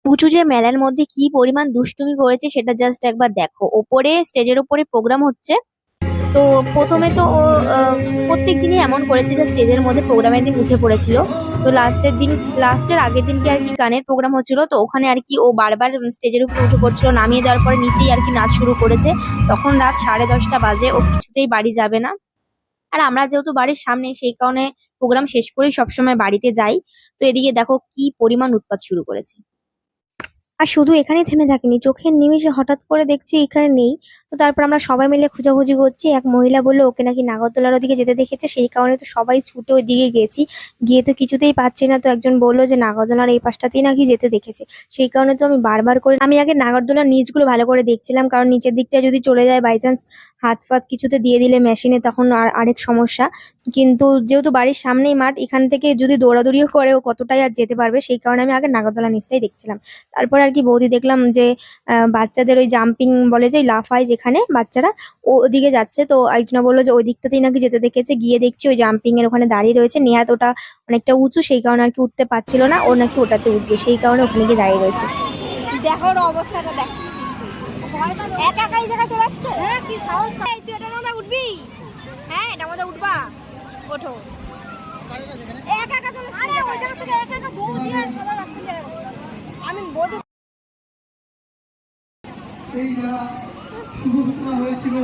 পুচু যে মেলার মধ্যে কি পরিমাণ দুষ্টুমি করেছে সেটা জাস্ট একবার দেখো। ওপরে স্টেজের ওপরে প্রোগ্রাম হচ্ছে। তো প্রথমে তো ও প্রত্যেক দিনই এমন করেছে যে স্টেজের মধ্যে প্রোগ্রামের দিন উঠে পড়েছিল। তো লাস্টের আগের দিনকে আর কি গানের প্রোগ্রাম হচ্ছিল, তো ওখানে আর কি ও বারবার স্টেজের উপরে উঠে পড়ছিল, নামিয়ে দেওয়ার পরে নিচেই আর কি নাচ শুরু করেছে। তখন রাত 10:30 বাজে, ও কিছুতেই বাড়ি যাবে না। আর আমরা যেহেতু বাড়ির সামনে, সেই কারণে প্রোগ্রাম শেষ করেই সবসময় বাড়িতে যাই। তো এদিকে দেখো কি পরিমাণ উৎপাত শুরু করেছে। আর শুধু এখানেই থেমে থাকিনি, চোখের নিমেষে হঠাৎ করে দেখছি এখানে নেই। তো তারপর আমরা সবাই মিলে খোঁজাখুঁজি করছি। এক মহিলা বললো ওকে নাকি নাগরদোলার ওদিকে যেতে দেখেছে, সেই কারণে তো সবাই ছুটে ওই দিকে গেছি। গিয়ে তো কিছুতেই পাচ্ছি না, তো একজন বললো যে নাগরদোলার এই পাশটাতেই নাকি যেতে দেখেছে। সেই কারণে তো আমি বারবার করে আমি আগে নাগরদোলার নিচগুলো ভালো করে দেখছিলাম, কারণ নিচের দিকটা যদি চলে যায় বাই চান্স হাত ফাত কিছুতে দিয়ে দিলে মেশিনে, তখন আরেক সমস্যা। কিন্তু যেহেতু বাড়ির সামনেই মাঠ, এখান থেকে যদি দৌড়াদৌড়িও করে ও কতটাই আর যেতে পারবে, সেই কারণে আমি আগে নাগরদোলার নিচটাই দেখছিলাম। তারপর আর কি বৌদি দেখলাম যে বাচ্চাদের ওই জাম্পিং বলে যে লাফায় যেখানে বাচ্চারা, ওদিকে যাচ্ছে। তো একজনা বললো যে ওই দিকটাতেই নাকি যেতে দেখেছে। গিয়ে দেখছি ওই জাম্পিং এর ওখানে দাঁড়িয়ে রয়েছে। নেহাত ওটা অনেকটা উঁচু, সেই কারণে আর কি উঠতে পারছিল না, ও নাকি ওটাতে উঠবে, সেই কারণে ওখানে গিয়ে দাঁড়িয়ে রয়েছে। দেখো ওর অবস্থাটা দেখ, একা একা এই জায়গায় চলে আসছে। হ্যাঁ কি সাহস, তুই এটার মধ্যে উঠবি? হ্যাঁ এটার মধ্যে উঠবা, ওঠো। একা একা চলে আসছে, আরে ওই জায়গা থেকে একা একা দৌড় দিয়ে সবার আসছে। আমি বলি এই মেলা শুভ সূচনা হয়েছিল।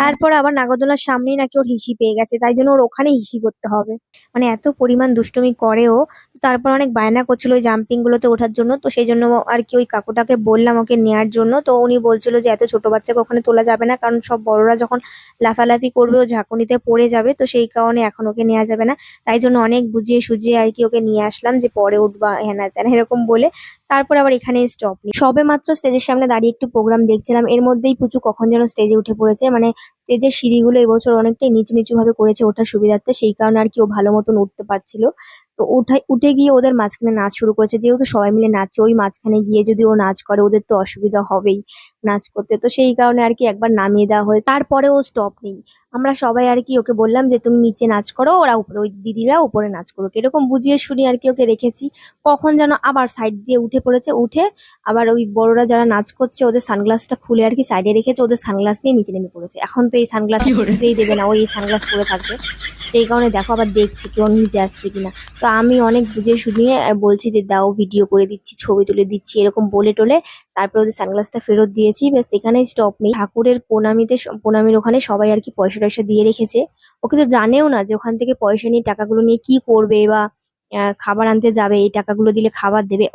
তারপর আবার নাগরদোলার সামনেই নাকি ওর হিসি পেয়ে গেছে, তাই জন্য ওর ওখানে হিসি করতে হবে। মানে এত পরিমাণ দুষ্টুমি করেও। তারপর অনেক বায়না করছিল ওই জাম্পিং গুলোতে ওঠার জন্য, তো সেই জন্য আর কি ওই কাকুটাকে বললাম ওকে নেয়ার জন্য। তো উনি বলছিল যে এত ছোট বাচ্চাকে ওখানে তোলা যাবে না, কারণ সব বড়রা যখন লাফালাফি করবে ও ঝাঁকুনিতে পড়ে যাবে, তো সেই কারণে এখন ওকে নেওয়া যাবে না। তাই জন্য অনেক বুঝিয়ে সুঝিয়ে আর কি ওকে নিয়ে আসলাম, যে পরে উঠবা হ্যানা ত্যানা এরকম বলে। তারপর আবার এখানে স্টপ নেই, সবে মাত্র স্টেজের সামনে দাঁড়িয়ে একটু প্রোগ্রাম দেখছিলাম, এর মধ্যেই পুচু কখন যেন স্টেজে উঠে পড়েছে। মানে স্টেজের সিঁড়িগুলো এবছর অনেকটাই নিচু নিচু ভাবে করেছে ওঠার সুবিধার্থে, সেই কারণে আর কি ও ভালো মতন উঠতে পারছিল। তো উঠে গিয়ে ওদের মাঝখানে নাচ শুরু করেছে, যেহেতু সবাই মিলে নাচছে, ওই মাঝখানে গিয়ে যদি ও নাচ করে ওদের তো অসুবিধা হবেই নাচ করতে। তো সেই কারণে আর কি একবার নামিয়ে দেওয়া হয়েছে, তারপরে ও স্টপ নেই। আমরা সবাই আর কি ওকে বললাম যে তুমি নিচে নাচ করো, ওরা উপরে, ওই দিদিরা উপরে নাচ করুক, এরকম বুঝিয়ে শুনিয়ে আর কি ওকে রেখেছি। কখন যেন আবার সাইড দিয়ে উঠে পড়েছে। উঠে আবার ওই বড়রা যারা নাচ করছে ওদের সানগ্লাসটা খুলে আর কি সাইডে রেখেছে, ওদের সানগ্লাস নিয়ে নিচে নেমে পড়েছে। এখন তো এই সানগ্লাস কিছুতেই দেবে না, ওই সানগ্লাস পরে থাকবে। সেই কারণে দেখো আবার দেখছি কেউ নিতে আসছে কিনা। তো আমি অনেক বুঝিয়ে শুনিয়ে বলছি যে দাও, ভিডিও করে দিচ্ছি, ছবি তুলে দিচ্ছি, এরকম বলে টোলে তারপরে ওদের সানগ্লাসটা ফেরত দিয়েছি। ব্যাস এখানেই স্টপ নেই। ঠাকুরের প্রণামীর ওখানে সবাই আর কি পয়সা টয়সা দিয়ে রেখেছে। ওকে তো জানেও না যে ওখান থেকে পয়সা নিয়ে টাকাগুলো নিয়ে কি করবে, বা খাবার আনতে যাবে, এই টাকাগুলো দিলে খাবার দেবে।